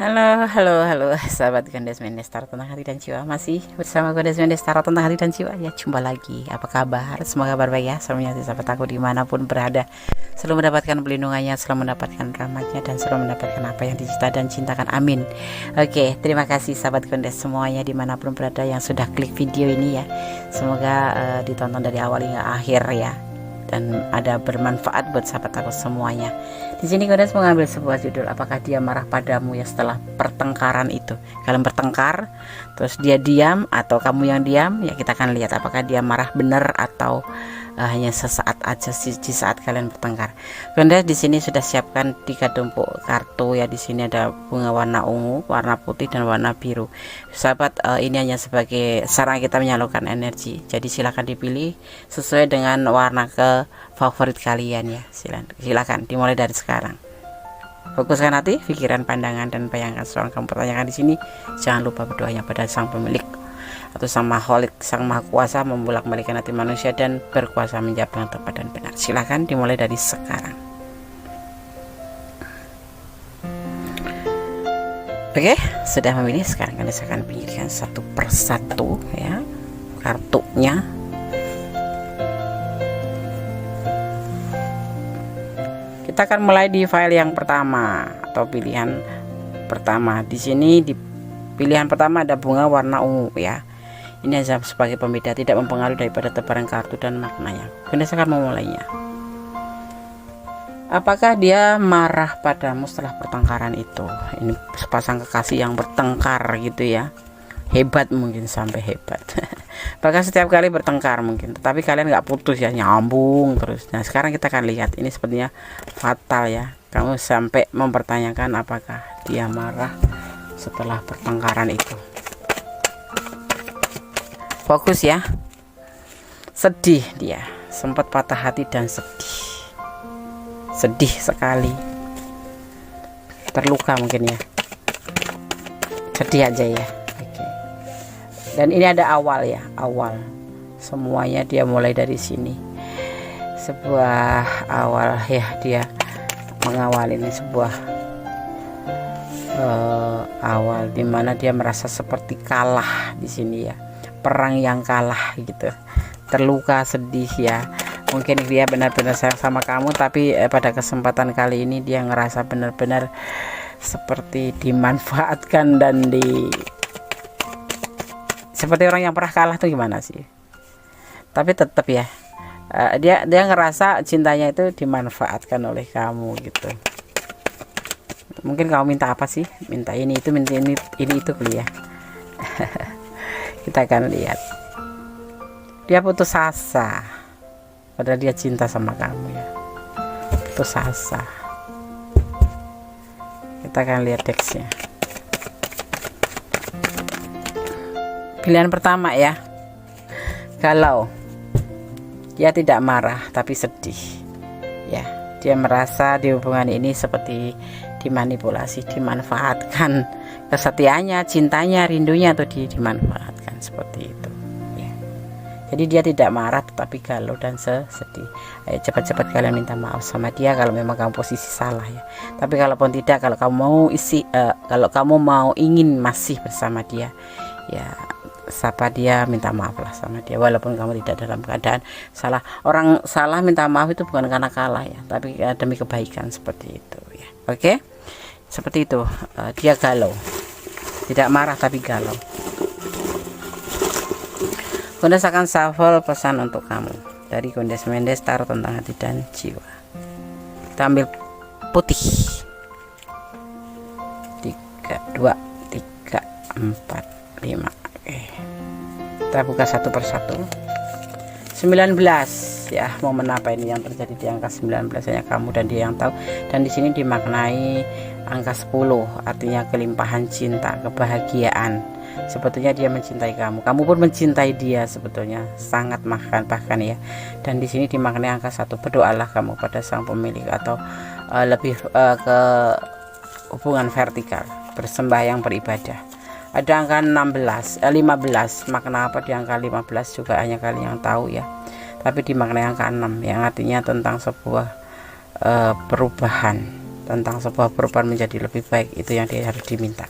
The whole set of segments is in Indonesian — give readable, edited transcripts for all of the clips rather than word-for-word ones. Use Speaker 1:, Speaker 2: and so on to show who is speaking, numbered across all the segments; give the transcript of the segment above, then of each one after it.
Speaker 1: Halo, halo, halo, sahabat Gondes Mendes Tarot Tentang Hati dan Jiwa. Masih bersama Gondes Mendes Tarot Tentang Hati dan Jiwa. Ya, jumpa lagi. Apa kabar? Semoga kabar baik ya. Semuanya sahabat aku dimanapun berada, selalu mendapatkan pelindungannya, selalu mendapatkan rahmatnya, dan selalu mendapatkan apa yang dicita dan cintakan. Amin. Oke, terima kasih sahabat Gondes semuanya dimanapun berada yang sudah klik video ini ya. Semoga ditonton dari awal hingga akhir ya, dan ada bermanfaat buat sahabat aku semuanya. Di sini Gondes mengambil sebuah judul, apakah dia marah padamu ya setelah pertengkaran itu. Kalian bertengkar, terus dia diam atau kamu yang diam, ya kita akan lihat apakah dia marah benar atau hanya sesaat aja di saat kalian bertengkar. Gondes di sini sudah siapkan 3 tumpuk kartu ya. Di sini ada bunga warna ungu, warna putih, dan warna biru. Sahabat, ini hanya sebagai sarana kita menyalurkan energi. Jadi silakan dipilih sesuai dengan warna ke favorit kalian ya. Silakan dimulai dari sekarang. Fokuskan hati, pikiran, pandangan, dan bayangkan soal kamu pertanyakan di sini. Jangan lupa berdoanya pada sang pemilik atau sang maholik, sang maha kuasa, membolak-balikan hati manusia dan berkuasa menjawab yang tepat dan benar. Silakan dimulai dari sekarang. Oke, sudah memilih. Sekarang kalian akan pilihkan satu persatu ya kartunya. Kita akan mulai di file yang pertama atau pilihan pertama. Di sini di pilihan pertama ada bunga warna ungu ya. Ini hanya sebagai pembeda, tidak mempengaruhi daripada tebaran kartu dan maknanya. Kita akan memulainya. Apakah dia marah padamu setelah pertengkaran itu? Ini sepasang kekasih yang bertengkar gitu ya. Hebat, mungkin sampai hebat. Bahkan setiap kali bertengkar mungkin, tetapi kalian nggak putus ya, nyambung terus. Nah sekarang kita akan lihat, ini sepertinya fatal ya. Kamu sampai mempertanyakan apakah dia marah setelah pertengkaran itu. Fokus ya. Sedih dia, sempat patah hati dan sedih sekali, terluka mungkin ya, sedih aja ya. Oke. Dan ini ada awal ya, awal semuanya dia mulai dari sini, sebuah awal ya, dia mengawali ini sebuah awal dimana dia merasa seperti kalah di sini ya, perang yang kalah gitu, terluka, sedih ya. Mungkin dia benar-benar sayang sama kamu, tapi pada kesempatan kali ini dia ngerasa benar-benar seperti dimanfaatkan dan seperti orang yang pernah kalah tuh gimana sih. Tapi tetap ya, dia ngerasa cintanya itu dimanfaatkan oleh kamu gitu. Mungkin kamu minta apa sih? Minta ini itu, minta ini itu kuliah. Kita akan lihat. Dia putus asa, padahal dia cinta sama kamu ya. Putus asa. Kita akan lihat teksnya. Pilihan pertama ya, galau. Dia tidak marah tapi sedih ya. Dia merasa di hubungan ini seperti dimanipulasi, dimanfaatkan kesetiaannya, cintanya, rindunya tuh dimanfaatkan seperti itu ya. Jadi dia tidak marah tetapi galau dan sedih. Ayo cepat-cepat kalian minta maaf sama dia kalau memang kamu posisi salah ya. Tapi kalaupun tidak, kalau kamu mau kalau kamu mau ingin masih bersama dia ya, sapa dia, minta maaf lah sama dia, walaupun kamu tidak dalam keadaan salah. Orang salah minta maaf itu bukan karena kalah ya, tapi demi kebaikan seperti itu ya. Oke, seperti itu. Dia galau, tidak marah tapi galau. Gondes akan shuffle pesan untuk kamu dari Gondes Mendes Tarot Tentang Hati dan Jiwa. Kita ambil putih. 3, 2, 3, 4, 5. Oke. Kita buka satu persatu. 19 ya, momen apa ini yang terjadi di angka 19? Hanya kamu dan dia yang tahu. Dan di sini dimaknai angka 10, artinya kelimpahan cinta, kebahagiaan. Sebetulnya dia mencintai kamu, kamu pun mencintai dia sebetulnya, sangat bahkan ya. Dan di sini dimaknai angka 1. Berdoalah kamu pada sang pemilik atau lebih ke hubungan vertikal, bersembahyang, beribadah. Ada angka 15. Makna apa di angka 15 juga hanya kalian yang tahu ya. Tapi dimaknai angka 6 yang artinya tentang sebuah perubahan tentang sebuah perubahan menjadi lebih baik. Itu yang dia harus diminta.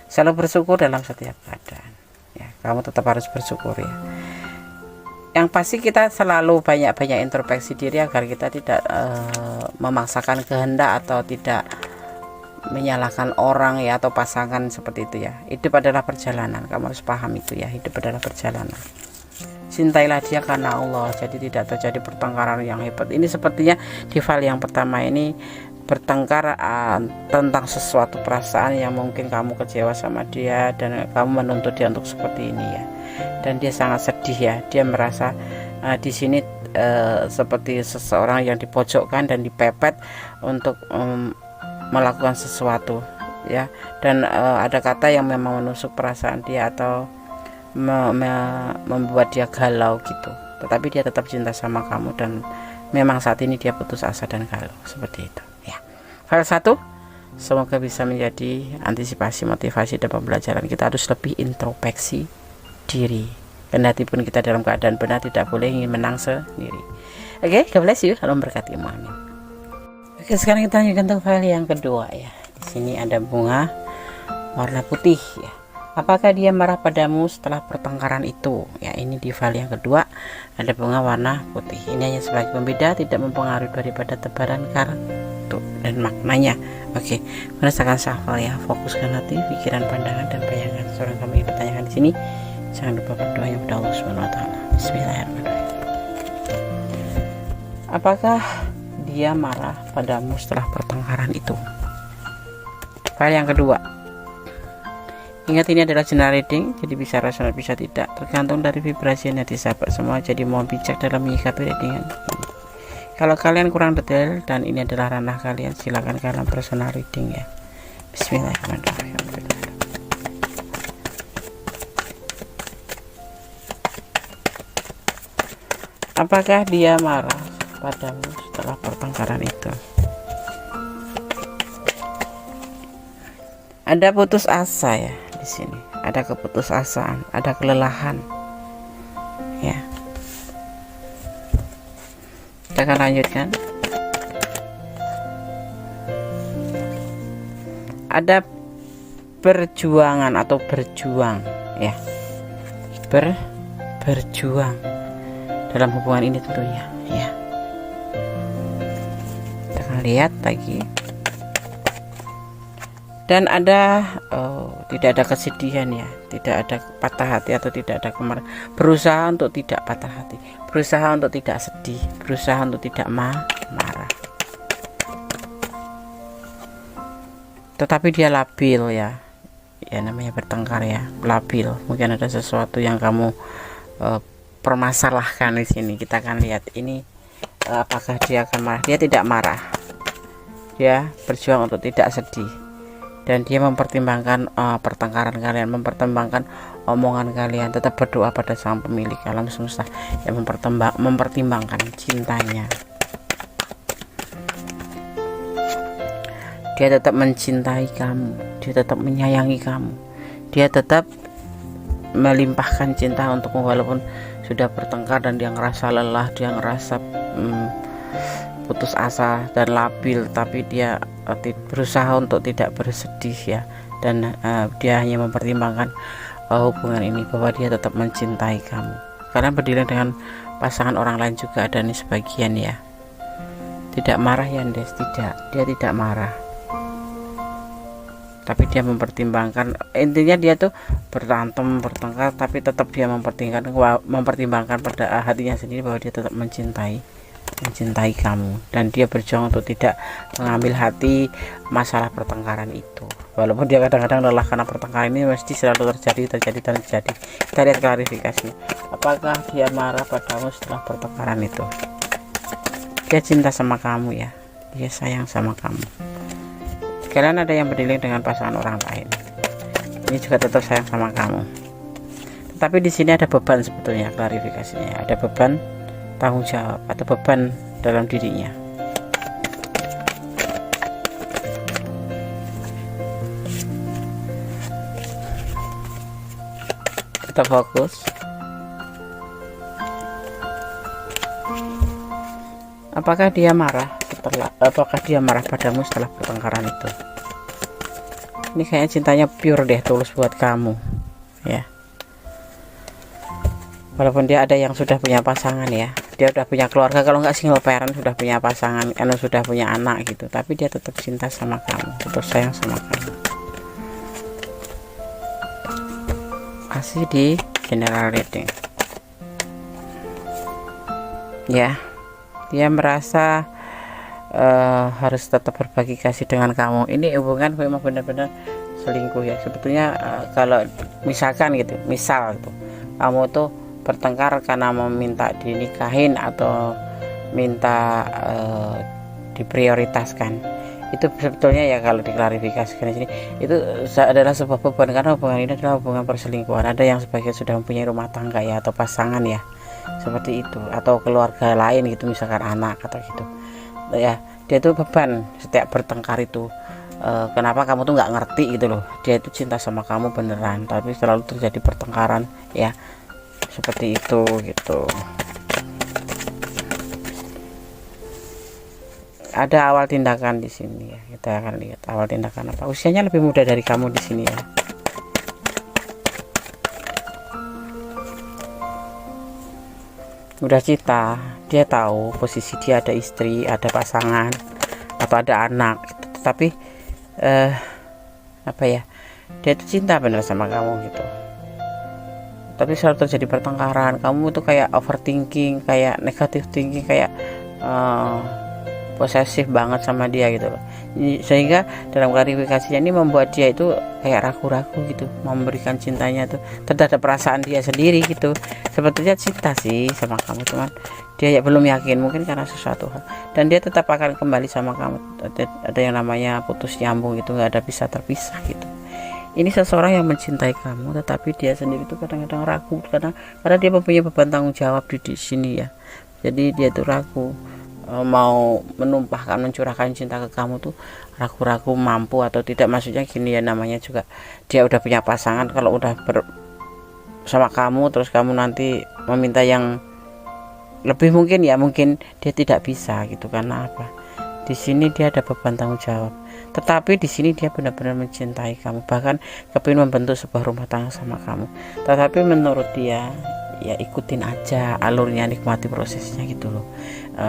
Speaker 1: Selalu bersyukur dalam setiap keadaan ya, kamu tetap harus bersyukur ya. Yang pasti kita selalu banyak-banyak introspeksi diri agar kita tidak memaksakan kehendak atau tidak menyalahkan orang ya, atau pasangan seperti itu ya. Hidup adalah perjalanan, kamu harus paham itu ya. Hidup adalah perjalanan. Cintailah dia karena Allah, jadi tidak terjadi pertengkaran yang hebat. Ini sepertinya di file yang pertama ini bertengkar tentang sesuatu perasaan yang mungkin kamu kecewa sama dia dan kamu menuntut dia untuk seperti ini ya. Dan dia sangat sedih ya, dia merasa di sini seperti seseorang yang dipojokkan dan dipepet untuk melakukan sesuatu ya. Dan ada kata yang memang menusuk perasaan dia atau membuat dia galau gitu, tetapi dia tetap cinta sama kamu dan memang saat ini dia putus asa dan galau seperti itu ya. File 1 semoga bisa menjadi antisipasi, motivasi dan pembelajaran. Kita harus lebih introspeksi diri, kendati pun kita dalam keadaan benar tidak boleh ingin menang sendiri. Oke, God bless you, salam berkati, amin. Oke, sekarang kita lanjutkan untuk file yang kedua ya. Di sini ada bunga warna putih ya. Apakah dia marah padamu setelah pertengkaran itu ya? Ini di file yang kedua ada bunga warna putih. Ini hanya sebagai pembeda, tidak mempengaruhi daripada tebaran kartu dan maknanya. Oke, merasakan shuffle ya. Fokuskan hati, pikiran, pandangan dan bayangan seorang kamu yang ditanyakan di sini. Jangan lupa berdoa yang kepada Allah Subhanahu wa taala. Bismillahirrahmanirrahim. Apakah dia marah padamu setelah pertengkaran itu? File yang kedua. Ingat, ini adalah general reading, jadi bisa rasional bisa tidak, tergantung dari vibrasi hati sahabat semua. Jadi mohon bijak dalam menyikapi readingan ini. Kalau kalian kurang detail dan ini adalah ranah kalian, silakan kalian personal reading ya. Bismillahirrahmanirrahim. Apakah dia marah padamu setelah pertengkaran itu? Ada putus asa ya. Di sini ada keputusasaan, ada kelelahan ya. Kita akan lanjutkan. Ada perjuangan atau berjuang ya, berjuang dalam hubungan ini tentunya ya. Kita akan lihat lagi. Dan ada tidak ada kesedihan ya, tidak ada patah hati atau tidak ada kemarahan. Berusaha untuk tidak patah hati, berusaha untuk tidak sedih, berusaha untuk tidak marah. Tetapi dia labil ya, ya namanya bertengkar ya, labil. Mungkin ada sesuatu yang kamu permasalahkan di sini. Kita akan lihat ini apakah dia akan marah. Dia tidak marah, dia berjuang untuk tidak sedih. Dan dia mempertimbangkan pertengkaran kalian, mempertimbangkan omongan kalian, tetap berdoa pada sang pemilik alam semesta yang mempertimbangkan cintanya. Dia tetap mencintai kamu, dia tetap menyayangi kamu, dia tetap melimpahkan cinta untukmu walaupun sudah bertengkar dan dia ngerasa lelah, dia ngerasa putus asa dan labil, tapi dia berusaha untuk tidak bersedih ya. Dan dia hanya mempertimbangkan hubungan ini, bahwa dia tetap mencintai kamu. Kalian berdiri dengan pasangan orang lain juga ada nih sebagian ya. Tidak marah ya Des, tidak, dia tidak marah, tapi dia mempertimbangkan. Intinya dia tuh berantem, bertengkar, tapi tetap dia mempertimbangkan pada hatinya sendiri bahwa dia tetap mencintai kamu, dan dia berjuang untuk tidak mengambil hati masalah pertengkaran itu. Walaupun dia kadang-kadang lelah karena pertengkaran ini mesti selalu terjadi. Kita lihat klarifikasinya. Apakah dia marah padamu setelah pertengkaran itu? Dia cinta sama kamu ya, dia sayang sama kamu. Kalian ada yang berdiri dengan pasangan orang lain, ini juga tetap sayang sama kamu. Tetapi di sini ada beban sebetulnya, klarifikasinya ada beban tanggung jawab atau beban dalam dirinya. Kita fokus. Apakah dia marah padamu setelah pertengkaran itu? Ini kayaknya cintanya pure deh, tulus buat kamu ya. Walaupun dia ada yang sudah punya pasangan ya, dia udah punya keluarga, kalau nggak single parent, sudah punya pasangan, sudah punya anak gitu, tapi dia tetap cinta sama kamu, tetap sayang sama kamu. Masih di general reading ya. Dia merasa harus tetap berbagi kasih dengan kamu. Ini hubungan memang benar-benar selingkuh ya sebetulnya. Kalau misalkan gitu, misal gitu, kamu tuh bertengkar karena meminta dinikahin atau minta diprioritaskan, itu sebetulnya ya kalau diklarifikasikan di sini itu adalah sebuah beban, karena hubungan ini adalah hubungan perselingkuhan. Ada yang sebagian sudah mempunyai rumah tangga ya, atau pasangan ya, seperti itu, atau keluarga lain gitu, misalkan anak atau gitu ya. Dia tuh beban setiap bertengkar itu. Kenapa kamu tuh nggak ngerti gitu loh, dia itu cinta sama kamu beneran, tapi selalu terjadi pertengkaran ya, seperti itu gitu. Ada awal tindakan di sini ya, kita akan lihat awal tindakan apa. Usianya lebih muda dari kamu di sini ya. Udah cinta, dia tahu posisi dia ada istri, ada pasangan, atau ada anak gitu. Tetapi apa ya, dia tuh cinta bener sama kamu gitu, tapi selalu terjadi pertengkaran. Kamu tuh kayak overthinking, kayak negative thinking, kayak posesif banget sama dia gitu loh. Sehingga dalam klarifikasinya ini membuat dia itu kayak ragu-ragu gitu, memberikan cintanya tuh terhadap perasaan dia sendiri gitu. Sebetulnya cinta sih sama kamu, cuman dia ya belum yakin, mungkin karena sesuatu hal, dan dia tetap akan kembali sama kamu. Ada yang namanya putus nyambung gitu, nggak ada bisa terpisah gitu. Ini seseorang yang mencintai kamu, tetapi dia sendiri tuh kadang-kadang ragu, karena dia mempunyai beban tanggung jawab di sini ya. Jadi dia tuh ragu, mau menumpahkan, mencurahkan cinta ke kamu tuh ragu-ragu mampu atau tidak. Maksudnya gini ya, namanya juga dia udah punya pasangan. Kalau udah sama kamu terus kamu nanti meminta yang lebih, mungkin dia tidak bisa gitu. Karena apa? Di sini dia ada beban tanggung jawab, tetapi di sini dia benar-benar mencintai kamu, bahkan kepingin membentuk sebuah rumah tangga sama kamu. Tetapi menurut dia ya ikutin aja alurnya, nikmati prosesnya gitu loh.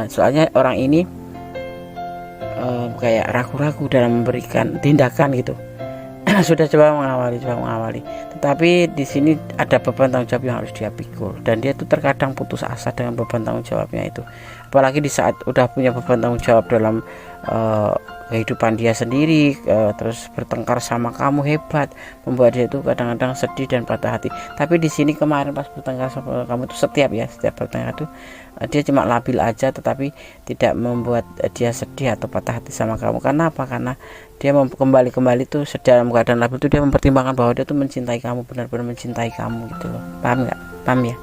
Speaker 1: Soalnya orang ini kayak ragu-ragu dalam memberikan tindakan gitu. Sudah coba mengawali, tetapi di sini ada beban tanggung jawab yang harus dia pikul, dan dia tuh terkadang putus asa dengan beban tanggung jawabnya itu. Apalagi di saat udah punya beban tanggung jawab dalam kehidupan dia sendiri, terus bertengkar sama kamu, hebat, membuat dia itu kadang-kadang sedih dan patah hati. Tapi di sini kemarin pas bertengkar sama kamu itu setiap bertengkar itu dia cuma labil aja, tetapi tidak membuat dia sedih atau patah hati sama kamu. Karena apa? Karena dia kembali tuh dalam keadaan labil tuh dia mempertimbangkan bahwa dia tuh mencintai kamu, benar-benar mencintai kamu gitu loh. Paham nggak? Paham ya?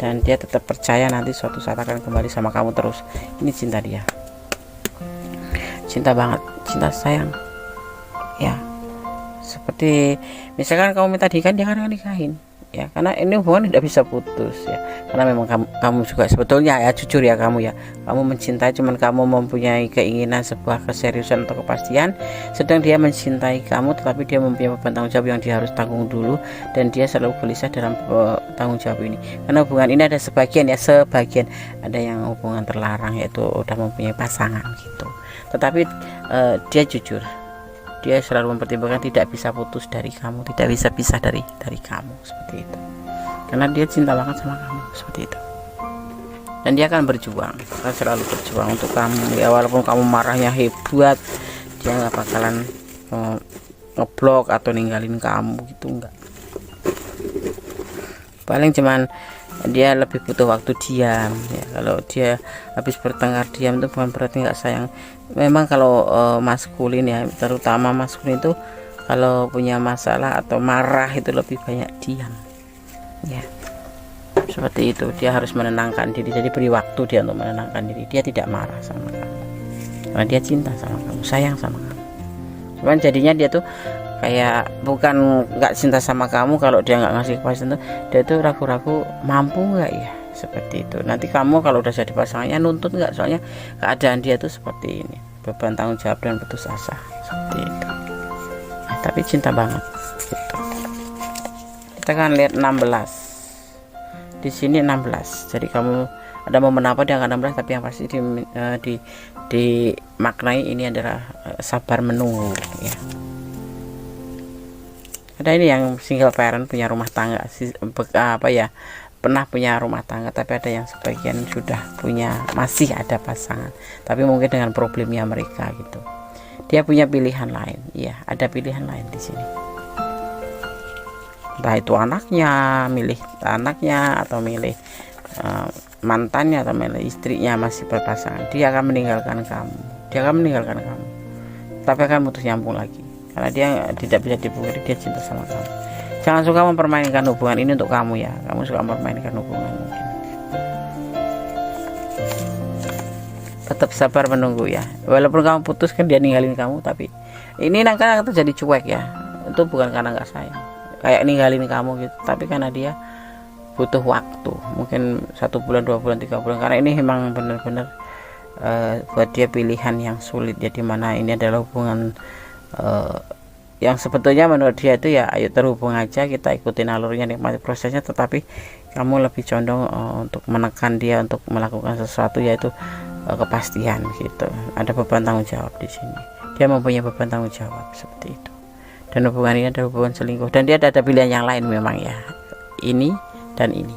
Speaker 1: Dan dia tetap percaya nanti suatu saat akan kembali sama kamu terus. Ini cinta dia, cinta banget, cinta sayang ya. Seperti misalkan kamu minta nikahin, dia akan nikahin ya, karena ini hubungan tidak bisa putus ya. Karena memang kamu juga sebetulnya ya, jujur ya, kamu mencintai, cuman kamu mempunyai keinginan sebuah keseriusan atau kepastian, sedang dia mencintai kamu tetapi dia mempunyai beban tanggung jawab yang dia harus tanggung dulu, dan dia selalu gelisah dalam tanggung jawab ini. Karena hubungan ini ada sebagian ada yang hubungan terlarang, yaitu udah mempunyai pasangan gitu. Tetapi dia jujur, dia selalu mempertimbangkan tidak bisa putus dari kamu, tidak bisa pisah dari kamu, seperti itu. Karena dia cinta banget sama kamu, seperti itu. Dan dia akan selalu berjuang untuk kamu ya. Walaupun kamu marahnya hebat, dia nggak bakalan ngeblok atau ninggalin kamu gitu, enggak. Paling cuman dia lebih butuh waktu diam ya. Kalau dia habis bertengkar diam itu bukan berarti nggak sayang. Memang kalau maskulin ya, terutama maskulin itu kalau punya masalah atau marah itu lebih banyak diam ya, seperti itu. Dia harus menenangkan diri, jadi beri waktu dia untuk menenangkan diri. Dia tidak marah sama kamu karena dia cinta sama kamu, sayang sama kamu. Cuman jadinya dia tuh kayak bukan nggak cinta sama kamu kalau dia nggak ngasih kepastian tuh, dia tuh ragu-ragu mampu nggak ya seperti itu. Nanti kamu kalau udah jadi pasangannya nuntut nggak, soalnya keadaan dia tuh seperti ini, beban tanggung jawab dan putus asa seperti itu. Nah, tapi cinta banget gitu. Kita kan lihat 16 di sini, 16. Jadi kamu ada momen apa di angka 16, tapi yang pasti dimaknai ini adalah sabar menunggu ya. Ada ini yang single parent, punya rumah tangga, pernah punya rumah tangga, tapi ada yang sebagian sudah punya, masih ada pasangan, tapi mungkin dengan problemnya mereka gitu. Dia punya pilihan lain, iya, ada pilihan lain di sini. Entah itu anaknya, milih anaknya, atau milih mantannya, atau milih istrinya masih berpasangan. Dia akan meninggalkan kamu, tapi akan putus nyambung lagi. Karena dia tidak bisa dipungkiri, dia cinta sama kamu. Jangan suka mempermainkan hubungan ini untuk kamu ya. Kamu suka mempermainkan hubungan mungkin. Tetap sabar menunggu ya. Walaupun kamu putus kan dia ninggalin kamu, tapi ini akan terjadi cuek ya. Itu bukan karena nggak sayang, kayak ninggalin kamu gitu, tapi karena dia butuh waktu. Mungkin 1 bulan, 2 bulan, 3 bulan. Karena ini memang benar-benar buat dia pilihan yang sulit ya, dimana ini adalah hubungan yang sebetulnya menurut dia itu ya ayo terhubung aja, kita ikutin alurnya, nikmati prosesnya, tetapi kamu lebih condong untuk menekan dia untuk melakukan sesuatu, yaitu kepastian gitu. Ada beban tanggung jawab di sini, dia mempunyai beban tanggung jawab seperti itu. Dan hubungan ini ada hubungan selingkuh, dan dia ada pilihan yang lain memang ya, ini dan ini.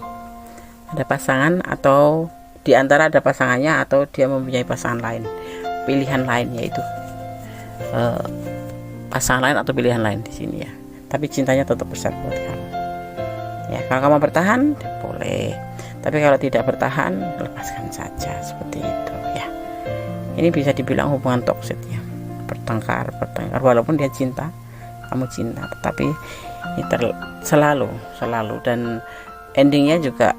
Speaker 1: Ada pasangan, atau di antara ada pasangannya, atau dia mempunyai pasangan lain, pilihan lain, yaitu pasangan lain atau pilihan lain di sini ya. Tapi cintanya tetap besar buat kamu. Ya, kalau kamu bertahan boleh, tapi kalau tidak bertahan lepaskan saja seperti itu ya. Ini bisa dibilang hubungan toksik ya. Bertengkar walaupun dia cinta, kamu cinta, tetapi ini selalu dan endingnya juga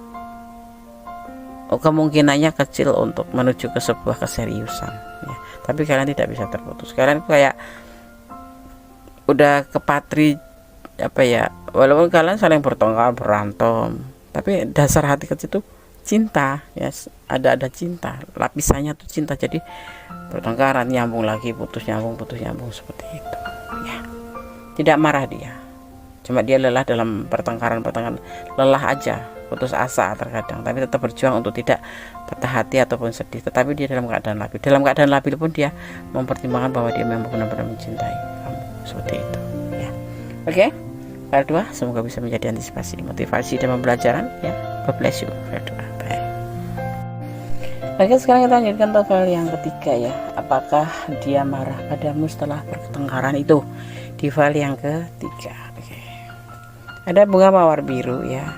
Speaker 1: kemungkinannya kecil untuk menuju ke sebuah keseriusan ya. Tapi kalian tidak bisa terputus. Kalian kayak udah kepatri walaupun kalian saling bertengkar, berantem, tapi dasar hati kecil itu cinta ya. Ada cinta, lapisannya tuh cinta. Jadi bertengkaran nyambung lagi, putus nyambung seperti itu ya. Tidak marah dia, cuma dia lelah dalam pertengkaran, lelah aja, putus asa terkadang, tapi tetap berjuang untuk tidak patah hati ataupun sedih. Tetapi dia dalam keadaan labil pun dia mempertimbangkan bahwa dia memang benar-benar mencintai kamu seperti itu ya. Oke, file 2 semoga bisa menjadi antisipasi, motivasi, dan pembelajaran ya. God bless you. File 2, bye. Oke, sekarang kita lanjutkan ke file yang ketiga ya. Apakah dia marah padamu setelah pertengkaran itu? Di file yang ketiga. Oke, ada bunga mawar biru ya.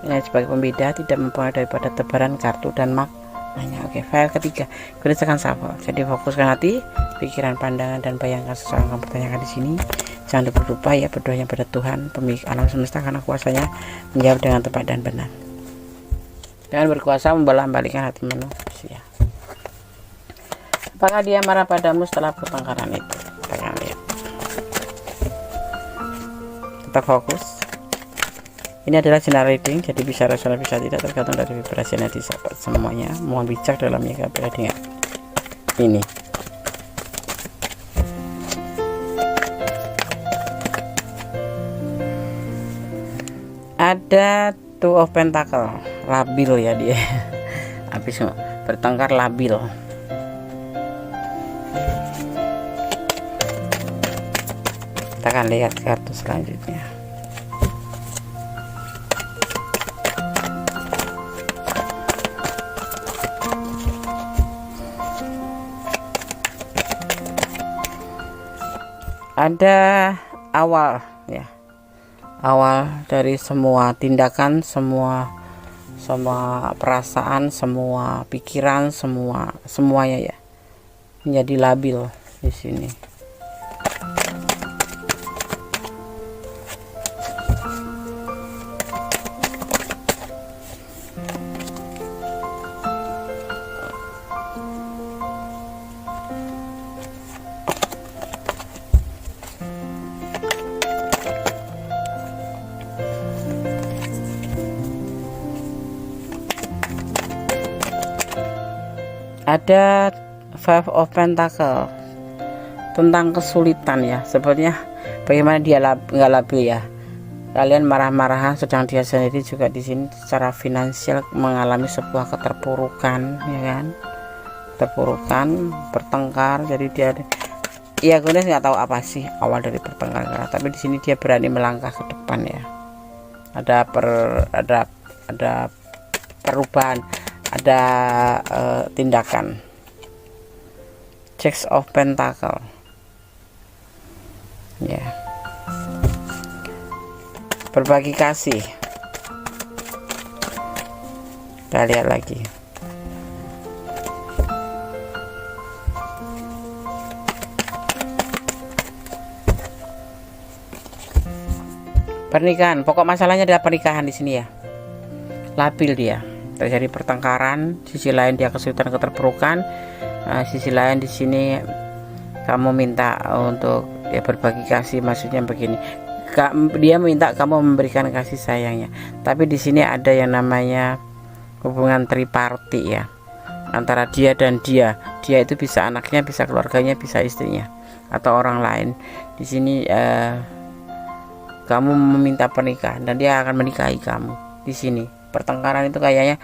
Speaker 1: Ini sebagai pembeda, tidak mempengaruhi daripada tebaran kartu dan maknanya. Oke, file ketiga, gunakan shuffle. Jadi fokuskan hati, pikiran, pandangan, dan bayangkan sesuatu yang kamu pertanyakan di sini. Jangan lupa ya berdoanya pada Tuhan, pemilik alam semesta, karena kuasanya menjawab dengan tepat dan benar. Dengan berkuasa membolak-balikkan hati manusia. Apakah dia marah padamu setelah pertengkaran itu? Kita akan lihat. Tetap fokus. Ini adalah general reading, jadi bisa rasional bisa tidak, tergantung dari vibrasinya di semuanya. Mohon bijak dalam menyikapi reading ini. Ada Two of Pentacle, labil ya dia. Habis bertengkar labil. Kita akan lihat kartu selanjutnya. Ada awal ya, awal dari semua tindakan, semua perasaan, semua pikiran, semuanya ya menjadi labil di sini. ada Five of Pentacle tentang kesulitan ya. Sebenarnya bagaimana dia nggak labil ya. Kalian marah-marahan, sedang dia sendiri juga di sini secara finansial mengalami sebuah keterpurukan, ya kan? Terpurukan, bertengkar. Jadi dia, ya Gones nggak tahu apa sih awal dari pertengkaran, tapi di sini dia berani melangkah ke depan ya. Ada perubahan, ada tindakan. Six of Pentacle ya, berbagi kasih. Kita lihat lagi. Pernikahan, pokok masalahnya adalah pernikahan di sini ya. Labil dia, terjadi pertengkaran. Sisi lain dia kesulitan, keterpurukan. Sisi lain di sini kamu minta untuk ya berbagi kasih. Maksudnya begini, dia minta kamu memberikan kasih sayangnya. Tapi di sini ada yang namanya hubungan triparti ya, antara dia dan dia. Dia itu bisa anaknya, bisa keluarganya, bisa istrinya, atau orang lain. Di sini kamu meminta pernikahan dan dia akan menikahi kamu. Di sini pertengkaran itu kayaknya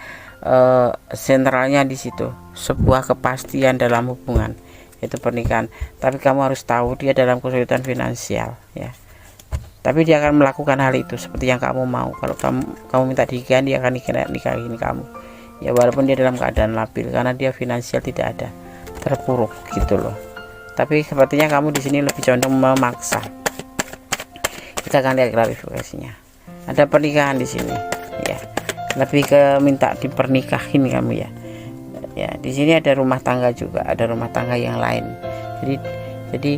Speaker 1: sentralnya di situ, sebuah kepastian dalam hubungan, yaitu pernikahan. Tapi kamu harus tahu dia dalam kesulitan finansial ya. Tapi dia akan melakukan hal itu seperti yang kamu mau. Kalau kamu minta nikahan, dia akan nikahin kamu ya, walaupun dia dalam keadaan labil karena dia finansial tidak ada, terpuruk gitu loh. Tapi sepertinya kamu di sini lebih condong memaksa. Kita akan lihat klarifikasinya. Ada pernikahan di sini ya, lebih ke minta dipernikahin kamu ya. Ya, di sini ada rumah tangga juga, ada rumah tangga yang lain. Jadi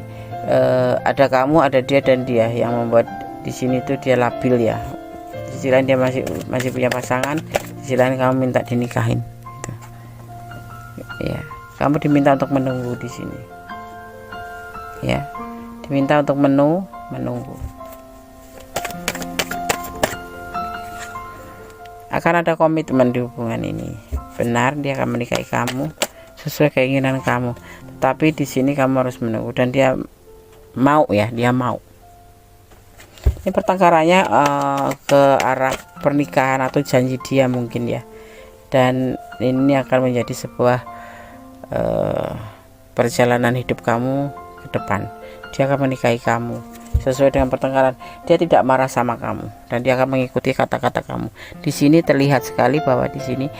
Speaker 1: ada kamu, ada dia dan dia yang membuat di sini tuh dia labil ya. Di sisi lain dia masih punya pasangan, di sisi lain kamu minta dinikahin. Gitu. Ya, kamu diminta untuk menunggu di sini. Ya, diminta untuk menunggu. Akan ada komitmen di hubungan ini. Benar, dia akan menikahi kamu sesuai keinginan kamu. Tetapi di sini kamu harus menunggu dan dia mau ya, dia mau. Ini pertengkarannya ke arah pernikahan atau janji dia mungkin ya. Dan ini akan menjadi sebuah perjalanan hidup kamu ke depan. Dia akan menikahi kamu sesuai dengan pertengkaran. Dia tidak marah sama kamu dan dia akan mengikuti kata-kata kamu. Di sini terlihat sekali bahwa di sini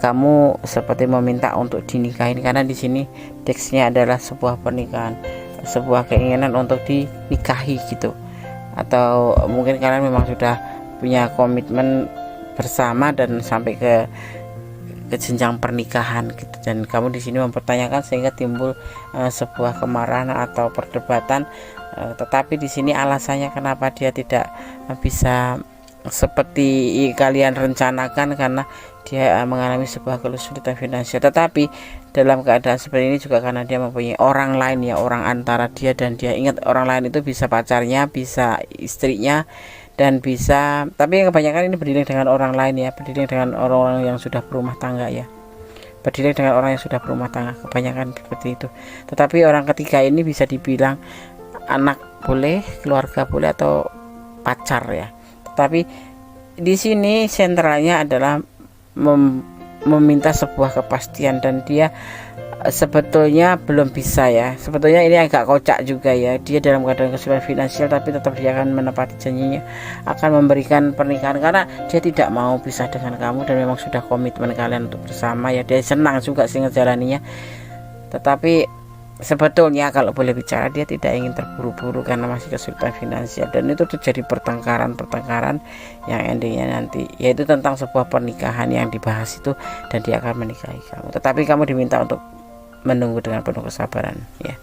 Speaker 1: kamu seperti meminta untuk dinikahin, karena di sini teksnya adalah sebuah pernikahan, sebuah keinginan untuk dinikahi gitu. Atau mungkin kalian memang sudah punya komitmen bersama dan sampai ke jenjang pernikahan gitu, dan kamu di sini mempertanyakan sehingga timbul sebuah kemarahan atau perdebatan. Tetapi di sini alasannya kenapa dia tidak bisa seperti kalian rencanakan, karena dia mengalami sebuah kesulitan finansial. Tetapi dalam keadaan seperti ini juga karena dia mempunyai orang lain ya, orang antara dia dan dia. Ingat, orang lain itu bisa pacarnya, bisa istrinya, dan bisa, tapi kebanyakan ini berdiri dengan orang lain ya, berdiri dengan orang-orang yang sudah berumah tangga ya, berdiri dengan orang yang sudah berumah tangga, kebanyakan seperti itu. Tetapi orang ketiga ini bisa dibilang anak boleh, keluarga boleh, atau pacar ya. Tetapi di sini sentralnya adalah meminta sebuah kepastian, dan dia sebetulnya belum bisa ya. Sebetulnya ini agak kocak juga ya, dia dalam keadaan kesulitan finansial tapi tetap dia akan menepati janjinya, akan memberikan pernikahan karena dia tidak mau pisah dengan kamu dan memang sudah komitmen kalian untuk bersama ya. Dia senang juga sih ngejalaninya, tetapi sebetulnya kalau boleh bicara dia tidak ingin terburu-buru karena masih kesulitan finansial, dan itu terjadi pertengkaran yang endingnya nanti yaitu tentang sebuah pernikahan yang dibahas itu, dan dia akan menikahi kamu. Tetapi kamu diminta untuk menunggu dengan penuh kesabaran ya.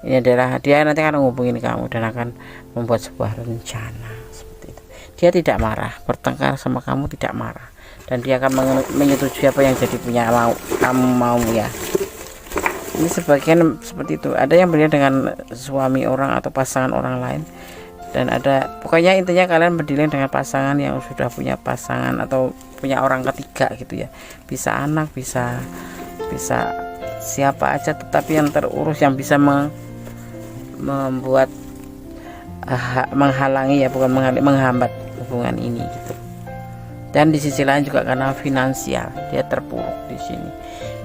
Speaker 1: Ini adalah dia nanti akan menghubungi kamu dan akan membuat sebuah rencana seperti itu. Dia tidak marah, bertengkar sama kamu tidak marah, dan dia akan menyetujui apa yang jadi punya kamu mau ya. Ini sebagian seperti itu. Ada yang berdiri dengan suami orang atau pasangan orang lain, dan ada, pokoknya intinya kalian berdiri dengan pasangan yang sudah punya pasangan atau punya orang ketiga gitu ya. Bisa anak, bisa siapa aja, tetapi yang terurus yang bisa membuat menghalangi, ya bukan menghambat hubungan ini gitu. Dan di sisi lain juga karena finansial dia terpuruk di sini,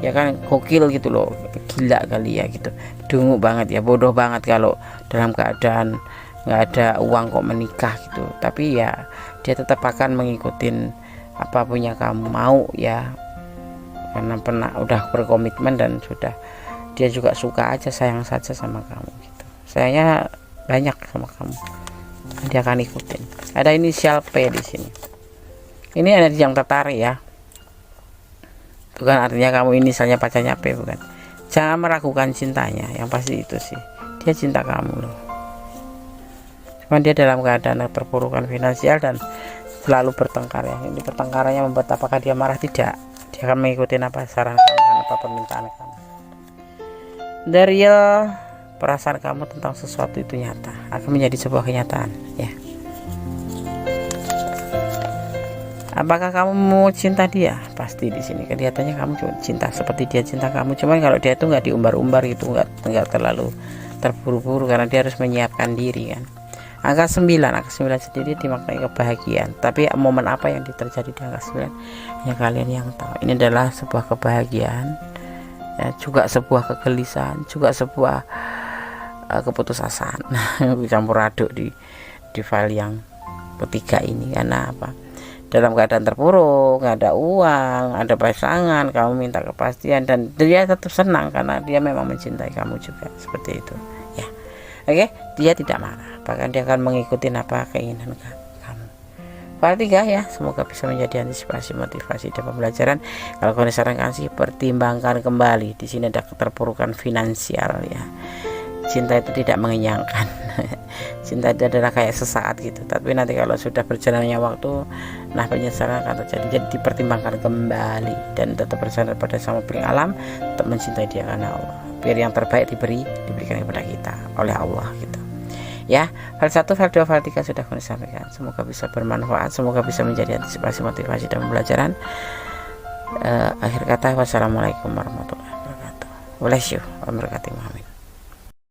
Speaker 1: ya kan, gokil gitu loh, gila kali ya gitu, dungu banget ya, bodoh banget kalau dalam keadaan nggak ada uang kok menikah gitu. Tapi ya dia tetap akan mengikutin apa punya kamu mau ya, karena udah berkomitmen dan sudah dia juga suka aja, sayang saja sama kamu gitu, sayangnya banyak sama kamu, dia akan ikutin. Ada inisial P di sini. Ini energi yang tertarik ya, bukan artinya kamu inisialnya pacarnya P, bukan. Jangan meragukan cintanya, yang pasti itu sih dia cinta kamu loh. Cuman dia dalam keadaan terpurukan finansial dan selalu bertengkar ya. Ini pertengkarannya membuat apakah dia marah? Tidak, dia akan mengikuti apa saran kamu dan apa permintaan kamu. Dari perasaan kamu tentang sesuatu itu nyata, akan menjadi sebuah kenyataan ya. Apakah kamu mau cinta dia? Pasti di sini kelihatannya kamu cinta seperti dia cinta kamu. Cuman kalau dia itu nggak diumbar-umbar gitu, nggak terlalu terburu-buru, karena dia harus menyiapkan diri kan. Angka 9 sendiri dimaknai kebahagiaan. Tapi momen apa yang terjadi di angka 9 hanya kalian yang tahu. Ini adalah sebuah kebahagiaan ya, juga sebuah kegelisahan, juga sebuah keputusasaan. Campur aduk di file yang ketiga ini. Karena apa? Dalam keadaan terpuruk, nggak ada uang, ada pasangan, kamu minta kepastian, dan dia tetap senang karena dia memang mencintai kamu juga, seperti itu ya. Oke, dia tidak marah, bahkan dia akan mengikuti apa keinginan kamu. File 3 ya, semoga bisa menjadi antisipasi, motivasi, dan pembelajaran. Kalau kalian sarankan sih, pertimbangkan kembali. Di sini ada keterpurukan finansial ya. Cinta itu tidak mengenyangkan. Cinta itu adalah kayak sesaat gitu, tapi nanti kalau sudah berjalannya waktu, nah penyesalan akan terjadi. Jadi dipertimbangkan kembali dan tetap bersandar pada Sang Pemilik alam, tetap mencintai dia karena Allah. Biar yang terbaik diberikan kepada kita oleh Allah gitu ya. File 1, file 2, file 3 sudah kami sampaikan. Semoga bisa bermanfaat, semoga bisa menjadi antisipasi, motivasi, dan pembelajaran. Akhir kata, wassalamualaikum warahmatullahi wabarakatuh. Bless you. Wabarakatuh.